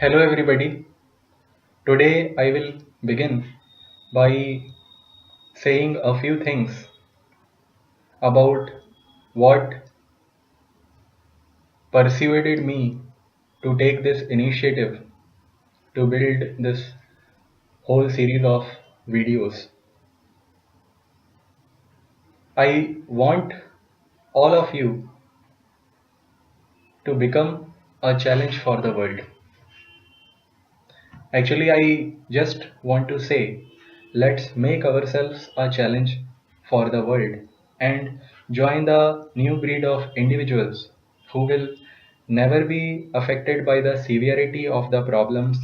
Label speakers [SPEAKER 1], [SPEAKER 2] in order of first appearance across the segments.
[SPEAKER 1] Hello everybody. Today I will begin by saying a few things about what persuaded me to take this initiative to build this whole series of videos. I want all of you to become a challenge for the world. Actually, I just want to say, let's make ourselves a challenge for the world and join the new breed of individuals who will never be affected by the severity of the problems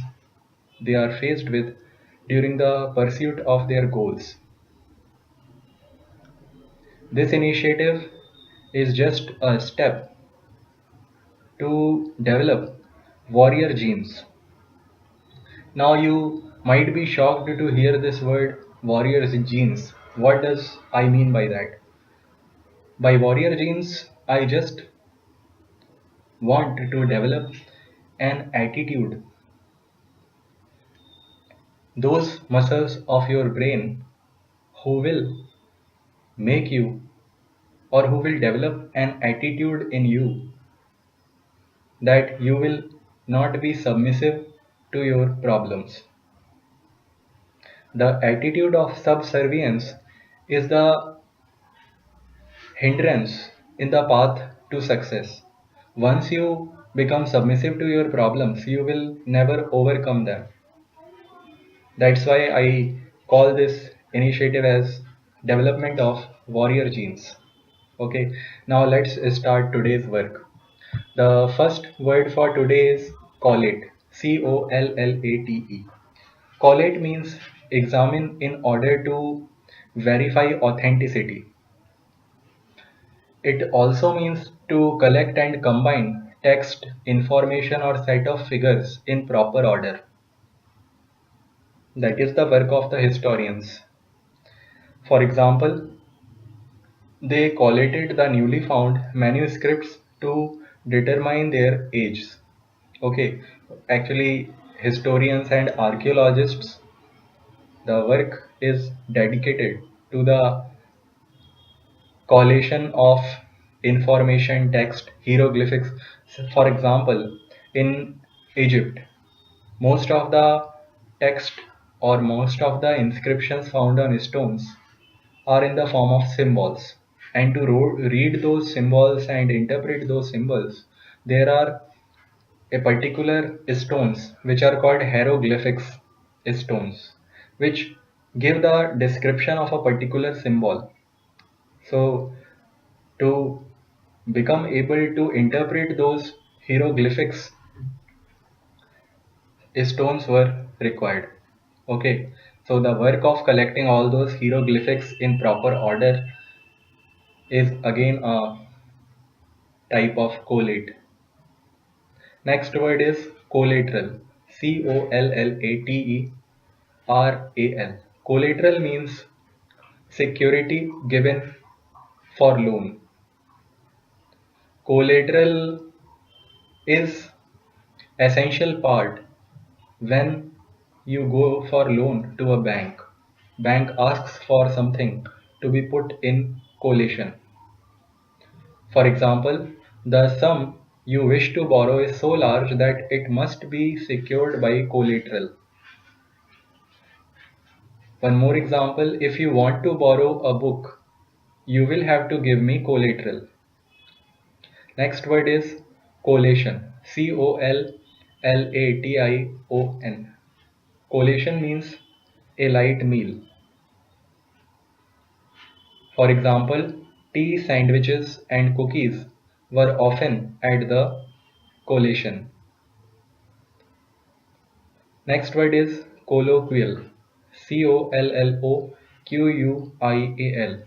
[SPEAKER 1] they are faced with during the pursuit of their goals. This initiative is just a step to develop warrior genes. Now you might be shocked to hear this word warrior's genes. What does I mean by that? By warrior genes, I just want to develop an attitude, those muscles of your brain who will make you or who will develop an attitude in you that you will not be submissive to your problems. The attitude of subservience is the hindrance in the path to success. Once you become submissive to your problems, you will never overcome them. That's why I call this initiative as development of warrior genes. Okay, now let's start today's work. The first word for today is collate. Collate. Collate means examine in order to verify authenticity. It also means to collect and combine text, information or set of figures in proper order. That is the work of the historians. For example, they collated the newly found manuscripts to determine their ages. Okay, actually, historians and archaeologists, the work is dedicated to the collation of information, text, hieroglyphics. For example, in Egypt, most of the text or most of the inscriptions found on stones are in the form of symbols. And to read those symbols and interpret those symbols, there are a particular stones which are called hieroglyphics stones, which give the description of a particular symbol. So to become able to interpret those hieroglyphics, stones were required. Okay, so the work of collecting all those hieroglyphics in proper order is again a type of collate. Next word is collateral. Collateral. Collateral means security given for loan. Collateral is essential part when you go for loan to a bank. Bank asks for something to be put in collation. For example, the sum you wish to borrow is so large that it must be secured by collateral. One more example, if you want to borrow a book, you will have to give me collateral. Next word is collation. Collation. Collation means a light meal. For example, tea, sandwiches, and cookies were often at the collation. Next word is colloquial. Colloquial.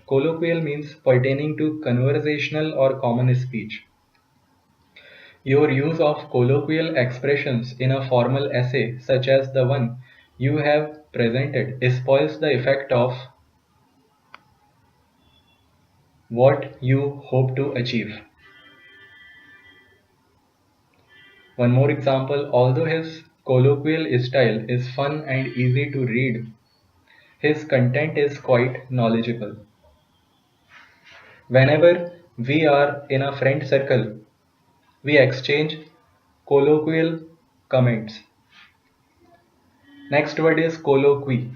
[SPEAKER 1] Colloquial means pertaining to conversational or common speech. Your use of colloquial expressions in a formal essay, such as the one you have presented, spoils the effect of what you hope to achieve. One more example, although his colloquial style is fun and easy to read. His content is quite knowledgeable. Whenever we are in a friend circle, we exchange colloquial comments. Next word is colloquy.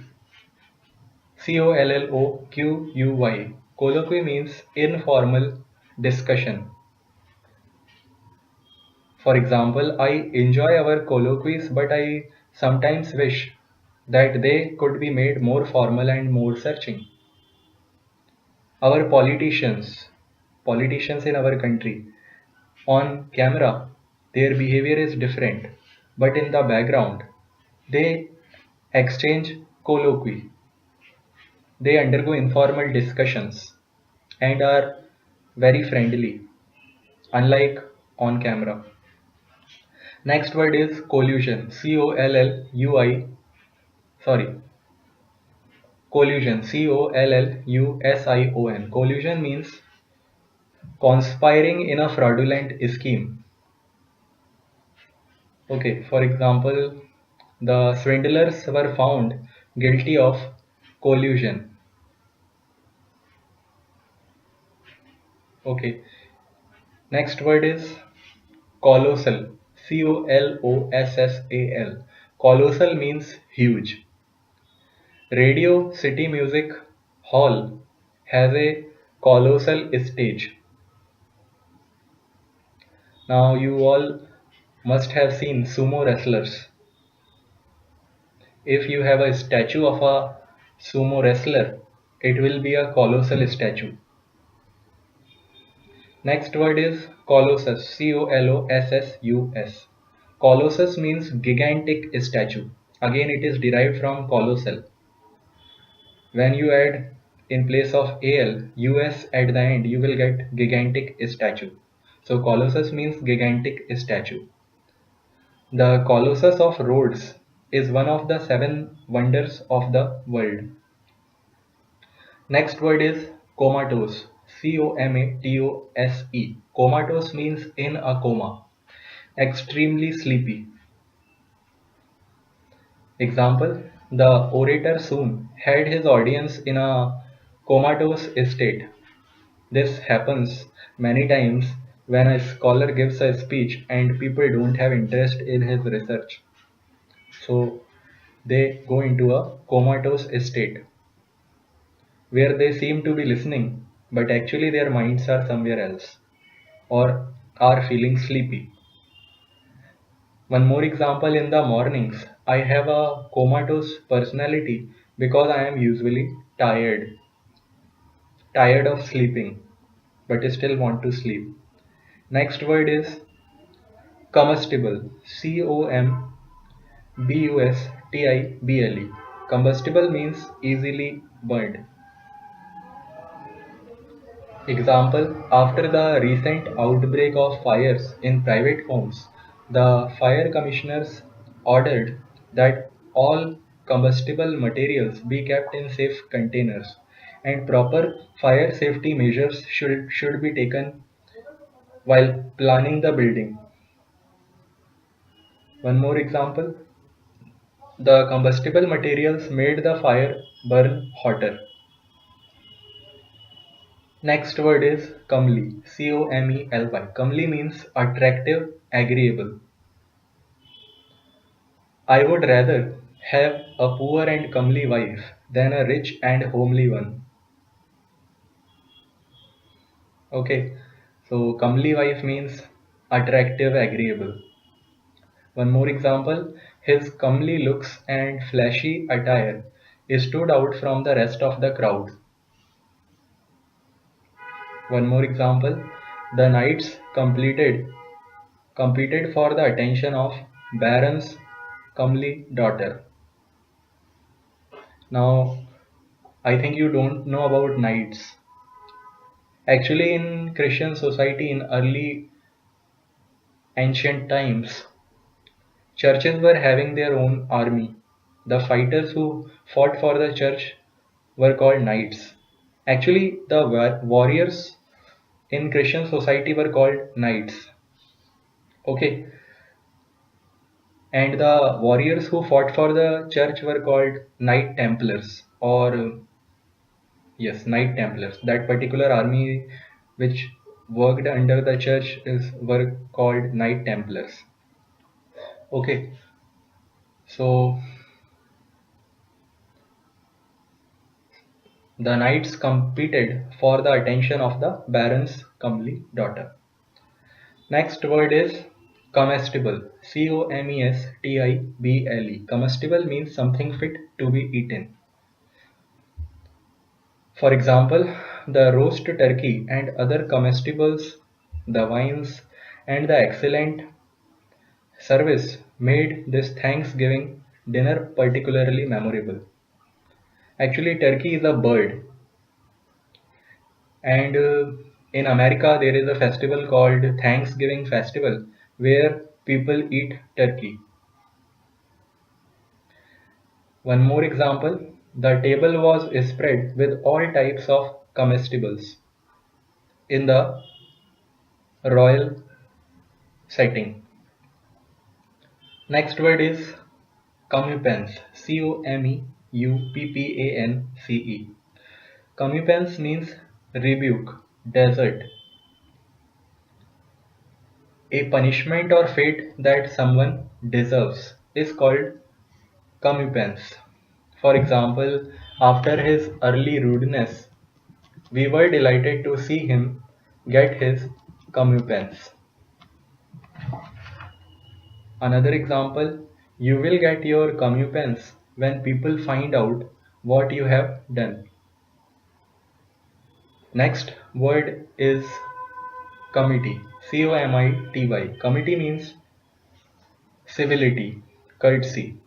[SPEAKER 1] Colloquy. Colloquy means informal discussion. For example, I enjoy our colloquies, but I sometimes wish that they could be made more formal and more searching. Our politicians in our country, on camera, their behavior is different, but in the background, they exchange colloquy, they undergo informal discussions, and are very friendly, unlike on camera. Next word is collusion. Sorry, collusion. Collusion. Collusion means conspiring in a fraudulent scheme. Okay, for example, the swindlers were found guilty of collusion. Okay, next word is colossal. Colossal. Colossal means huge. Radio City Music Hall has a colossal stage. Now, you all must have seen sumo wrestlers. If you have a statue of a sumo wrestler, it will be a colossal statue. Next word is colossus. Colossus. Colossus means gigantic statue. Again, it is derived from colossal. When you add in place of us at the end, you will get gigantic statue. So colossus means gigantic statue. The Colossus of Rhodes is one of the seven wonders of the world. Next word is comatose. Comatose. Comatose means in a coma, extremely sleepy. Example, the orator soon had his audience in a comatose state. This happens many times when a scholar gives a speech and people don't have interest in his research. So they go into a comatose state where they seem to be listening, but actually their minds are somewhere else or are feeling sleepy. One more example, in the mornings, I have a comatose personality because I am usually tired of sleeping, but still want to sleep. Next word is combustible. Combustible. Combustible means easily burned. Example, after the recent outbreak of fires in private homes, the fire commissioners ordered that all combustible materials be kept in safe containers and proper fire safety measures should be taken while planning the building. One more example, the combustible materials made the fire burn hotter. Next word is comely. Comely. Comely means attractive, agreeable. I would rather have a poor and comely wife than a rich and homely one. Okay, so comely wife means attractive, agreeable. One more example, his comely looks and flashy attire stood out from the rest of the crowd. One more example, the knights competed for the attention of Baron's comely daughter. Now, I think you don't know about knights. Actually, in Christian society in early ancient times, churches were having their own army. The fighters who fought for the church were called knights. Actually, the warriors in Christian society were called knights. Okay, And the warriors who fought for the church were called Knight Templars, or yes, Knight Templars. That particular army which worked under the church is were called Knight Templars. Okay, so the knights competed for the attention of the baron's comely daughter. Next word is comestible. Comestible. Comestible means something fit to be eaten. For example, the roast turkey and other comestibles, the wines, and the excellent service made this Thanksgiving dinner particularly memorable. Actually, turkey is a bird, and in America there is a festival called Thanksgiving Festival where people eat turkey. One more example, the table was spread with all types of comestibles in the royal setting. Next word is comeuppance. Comeuppance. Comeuppance means rebuke, desert, a punishment or fate that someone deserves is called comeuppance. For example, after his early rudeness, we were delighted to see him get his comeuppance. Another example, you will get your comeuppance when people find out what you have done. Next word is committee. Comity. Committee means civility, courtesy,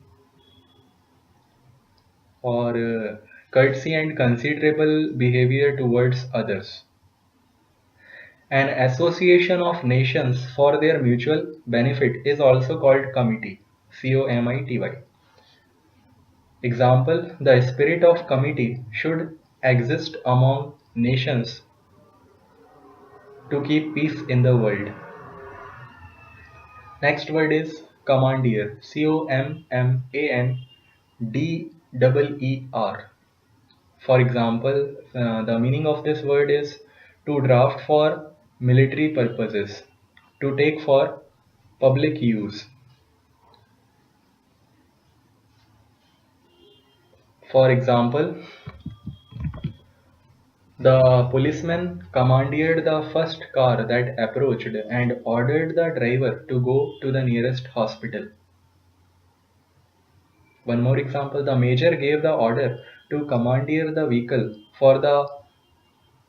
[SPEAKER 1] or courtesy and considerable behavior towards others. An association of nations for their mutual benefit is also called committee. Comity. Example, the spirit of committee should exist among nations to keep peace in the world. Next word is commandeer. Commandeer. For example, the meaning of this word is to draft for military purposes, to take for public use. For example, the policeman commandeered the first car that approached and ordered the driver to go to the nearest hospital. One more example, the major gave the order to commandeer the vehicle for the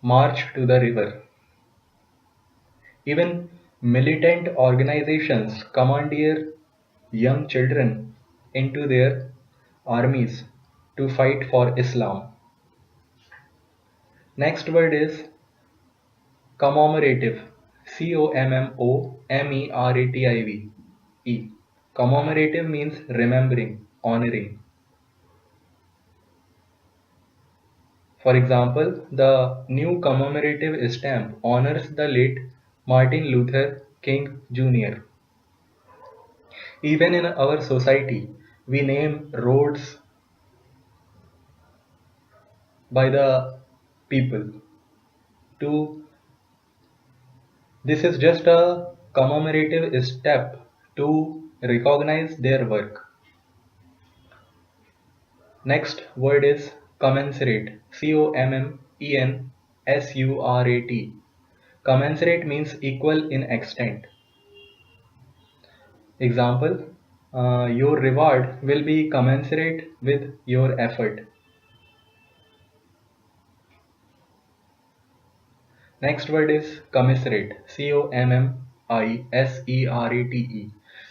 [SPEAKER 1] march to the river. Even militant organizations commandeer young children into their armies to fight for Islam. Next word is commemorative. Commemorative. Commemorative means remembering, honoring. For example, the new commemorative stamp honors the late Martin Luther King Jr. Even in our society, we name roads by the people. To this is just a commemorative step to recognize their work. Next word is commensurate. Commensurat. Commensurate means equal in extent. Example, your reward will be commensurate with your effort. Next word is commiserate. Commiserate.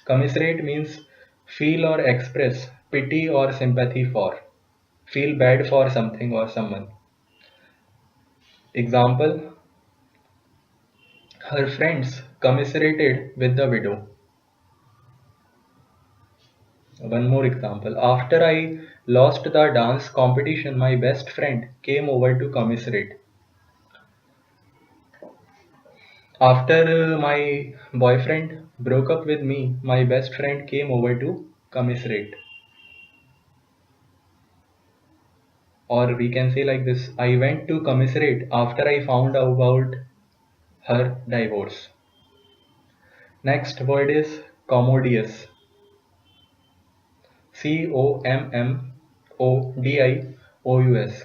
[SPEAKER 1] Commiserate means feel or express pity or sympathy for. Feel bad for something or someone. Example, her friends commiserated with the widow. One more example. After I lost the dance competition, my best friend came over to commiserate. After my boyfriend broke up with me, my best friend came over to commiserate. Or we can say like this, I went to commiserate after I found out about her divorce. Next word is commodious. Commodious.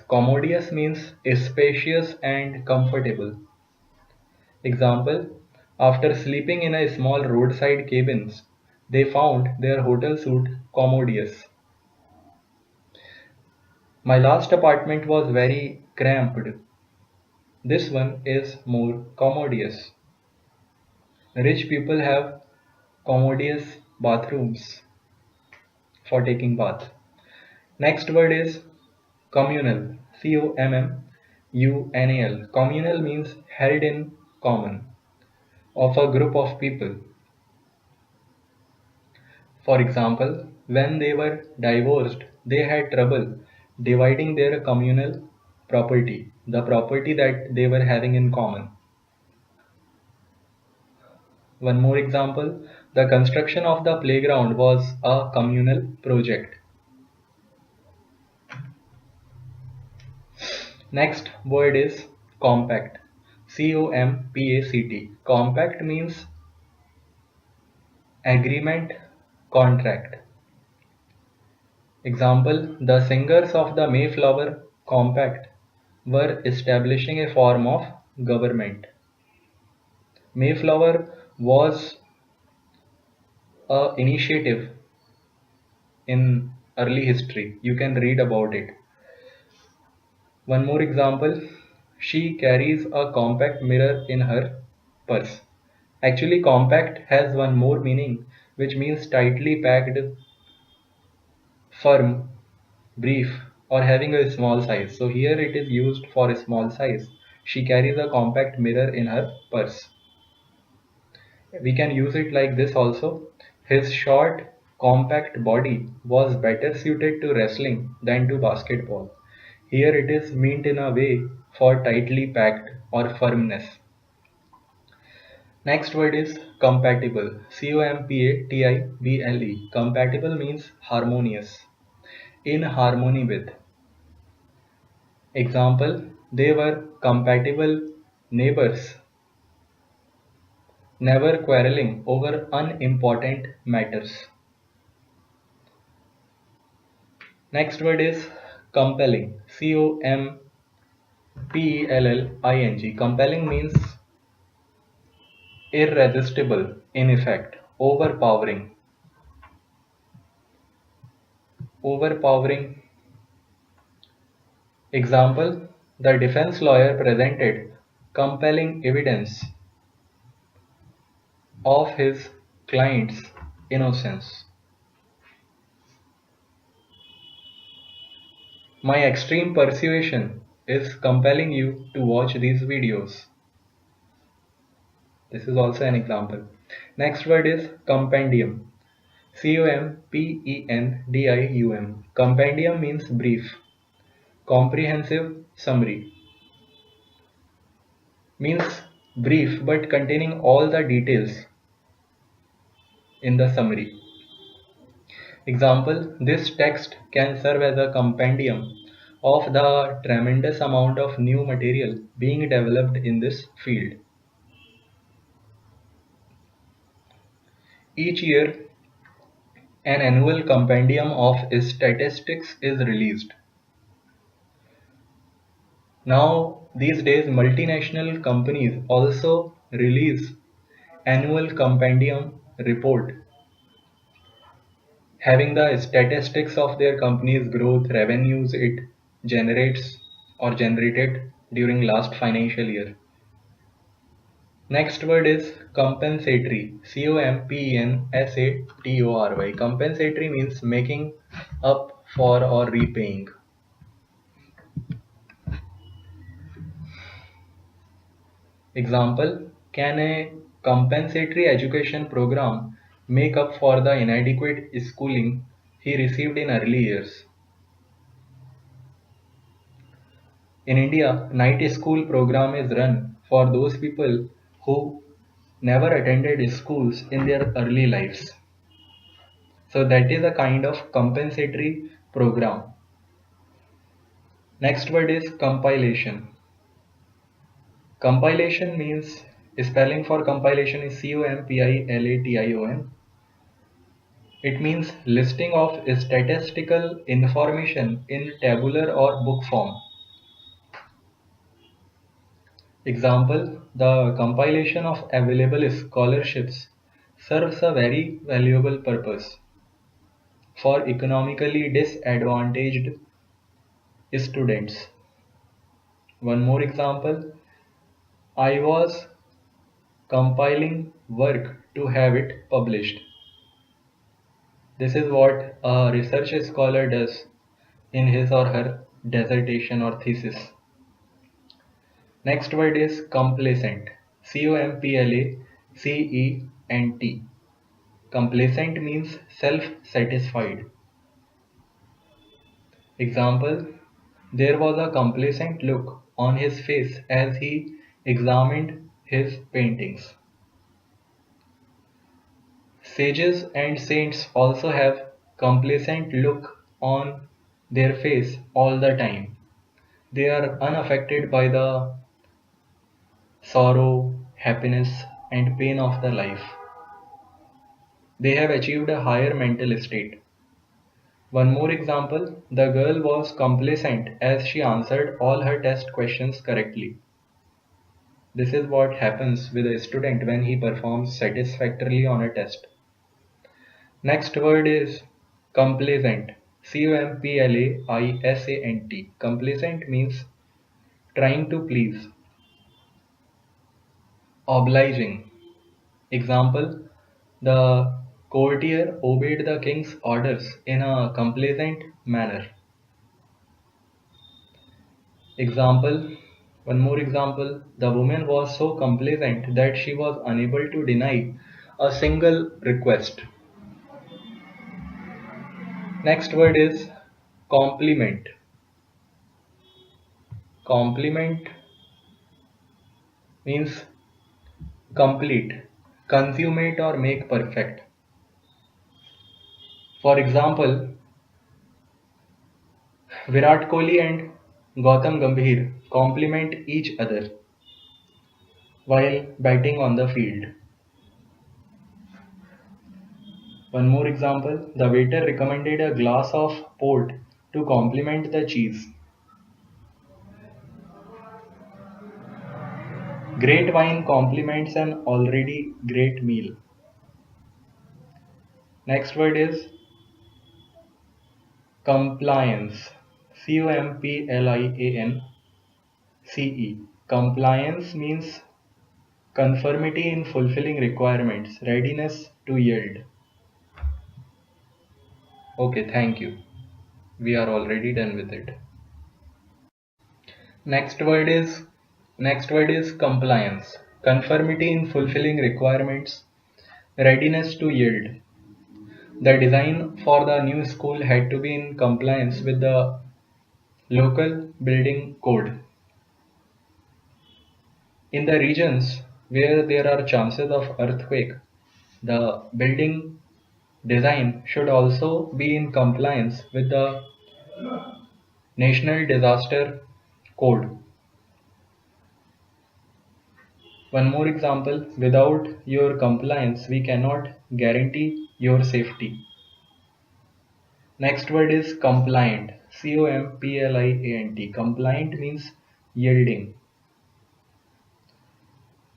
[SPEAKER 1] Commodious means spacious and comfortable. Example, after sleeping in a small roadside cabins, they found their hotel suite commodious. My last apartment was very cramped. This one is more commodious. Rich people have commodious bathrooms for taking bath. Next word is communal. Communal. Communal means held in common of a group of people. For example, when they were divorced, they had trouble dividing their communal property, the property that they were having in common. One more example, the construction of the playground was a communal project. Next word is compact. Compact. Compact means agreement, contract. Example, the singers of the Mayflower Compact were establishing a form of government. Mayflower was a initiative in early history. You can read about it. One more example, she carries a compact mirror in her purse. Actually, compact has one more meaning, which means tightly packed, firm, brief, or having a small size. So here it is used for a small size. She carries a compact mirror in her purse. We can use it like this also. His short, compact body was better suited to wrestling than to basketball. Here it is meant in a way for tightly packed or firmness. Next word is compatible. Compatible. Compatible means harmonious. In harmony with. Example, they were compatible neighbors, never quarreling over unimportant matters. Next word is compelling. Compelling. Compelling means irresistible, in effect, overpowering. Overpowering. Example, the defense lawyer presented compelling evidence of his client's innocence. My extreme persuasion is compelling you to watch these videos. This is also an example. Next word is compendium. Compendium. Compendium means brief, comprehensive summary. Means brief but containing all the details in the summary. Example, this text can serve as a compendium of the tremendous amount of new material being developed in this field. Each year, an annual compendium of statistics is released. Now, these days, multinational companies also release annual compendium report having the statistics of their company's growth, revenues it generates or generated during last financial year. Next word is compensatory. Compensatory. Compensatory means making up for or repaying. Example, can a compensatory education program make up for the inadequate schooling he received in early years? In India, night school program is run for those people who never attended schools in their early lives. So that is a kind of compensatory program. Next word is compilation. Compilation means, spelling for compilation is Compilation. It means listing of statistical information in tabular or book form. Example, the compilation of available scholarships serves a very valuable purpose for economically disadvantaged students. One more example, I was compiling work to have it published. This is what a research scholar does in his or her dissertation or thesis. Next word is complacent. Complacent. Complacent means self-satisfied. Example, there was a complacent look on his face as he examined his paintings. Sages and saints also have complacent look on their face all the time. They are unaffected by the sorrow, happiness, and pain of the life. They have achieved a higher mental state. One more example, the girl was complacent as she answered all her test questions correctly. This is what happens with a student when he performs satisfactorily on a test. Next word is complacent. Complacent. Complacent means trying to please. Obliging. Example, the courtier obeyed the king's orders in a complacent manner. Example, one more example, the woman was so complacent that she was unable to deny a single request. Next word is complement. Complement means complete, consummate or make perfect. For example, Virat Kohli and Gautam Gambhir complement each other while batting on the field. One more example, the waiter recommended a glass of port to complement the cheese. Great wine complements an already great meal. Next word is compliance. Compliance. Compliance means conformity in fulfilling requirements, readiness to yield. Okay, thank you. We are already done with it. Next word is compliance. Conformity in fulfilling requirements, readiness to yield. The design for the new school had to be in compliance with the local building code. In the regions where there are chances of earthquake, the building design should also be in compliance with the National Disaster Code. One more example, without your compliance, we cannot guarantee your safety. Next word is compliant. Compliant. Compliant means yielding.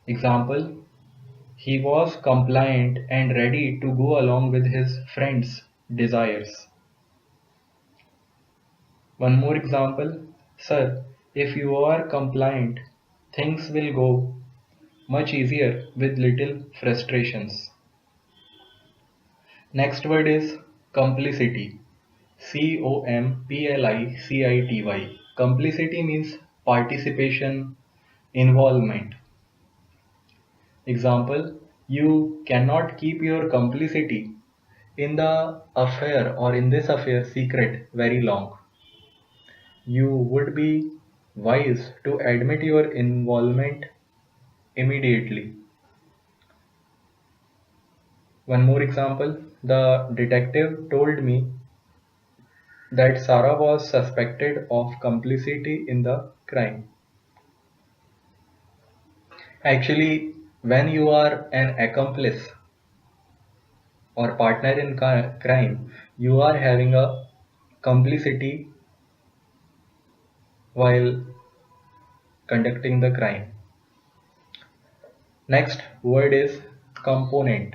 [SPEAKER 1] Example, he was compliant and ready to go along with his friend's desires. One more example, sir, if you are compliant, things will go much easier with little frustrations. Next word is complicity. Complicity. Complicity means participation, involvement. Example, you cannot keep your complicity in the affair or in this affair secret very long. You would be wise to admit your involvement immediately. One more example. The detective told me that Sarah was suspected of complicity in the crime. Actually, when you are an accomplice or partner in crime, you are having a complicity while conducting the crime. Next word is component.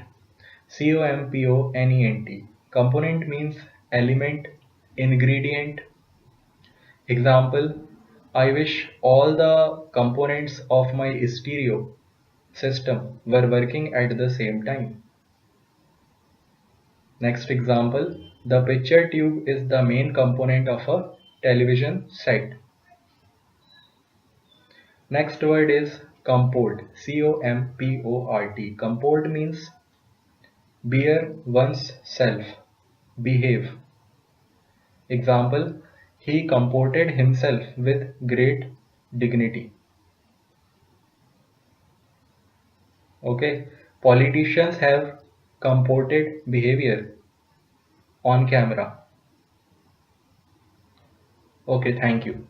[SPEAKER 1] Component. Component means element, ingredient. Example, I wish all the components of my stereo system were working at the same time. Next example, the picture tube is the main component of a television set. Next word is comport. Comport. Comport means bear one's self, behave. Example, he comported himself with great dignity. Okay, politicians have comported behavior on camera. Okay, thank you.